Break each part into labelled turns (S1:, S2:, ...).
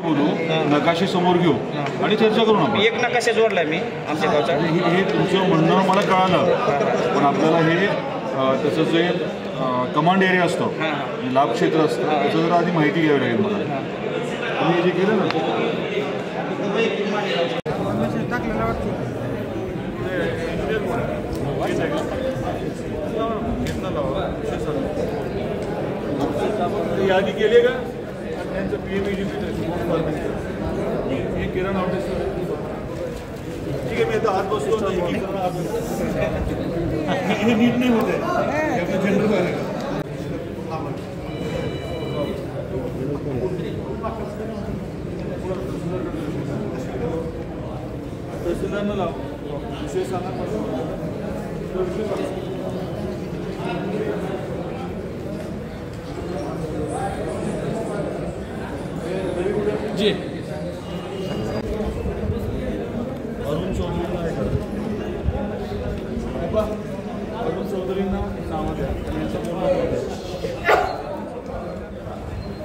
S1: बोलू, नकाशे समोर घेऊ आणि चर्चा करू आपण.
S2: एक नकाशा जोडलाय मी आमच्या गावचा.
S1: हे तुमचं म्हणणं मला कळालं, पण आपल्याला हे त्याचं जे कमांड एरिया असतो, लाभ क्षेत्र असतं, त्याचं जरा आधी माहिती घ्यावी लागेल मला. तुम्ही जे केलं ना यादी केली का त्यांचं PMEDP हे किरण ऑफिस. ठीक आहे, मी आता आज बसतो ना. हे नीट नाही होत आहे जनरल आहे. तहसीलदारनं लाव विषय सांगा. जी अरुण चौधरींना आहे का? अरुण चौधरींना नाव द्या.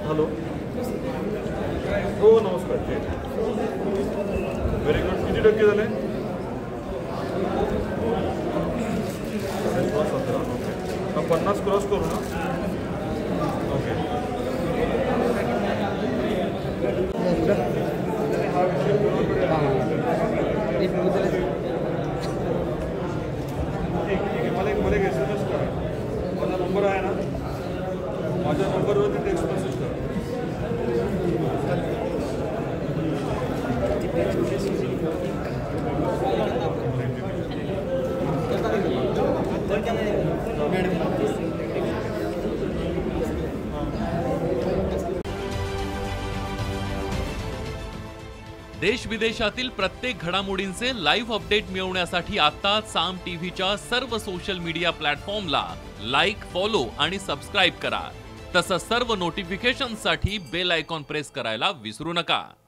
S1: हॅलो, हो नमस्कार. Very good. किती टक्के झाले? 50 क्रॉस करू ना. ओके. मला एक SMS करा. माझा नंबर आहे ना, माझ्या नंबरवरती टेक्स्ट मेसेज करा.
S3: देश विदेशातील प्रत्येक घडामोडींचे लाईव्ह अपडेट मिळवण्यासाठी आता साम टीव्हीच्या सर्व सोशल मीडिया प्लॅटफॉर्मला लाईक, फॉलो आणि सबस्क्राईब करा. तसंच सर्व नोटिफिकेशनसाठी बेल आयकॉन प्रेस करायला विसरू नका.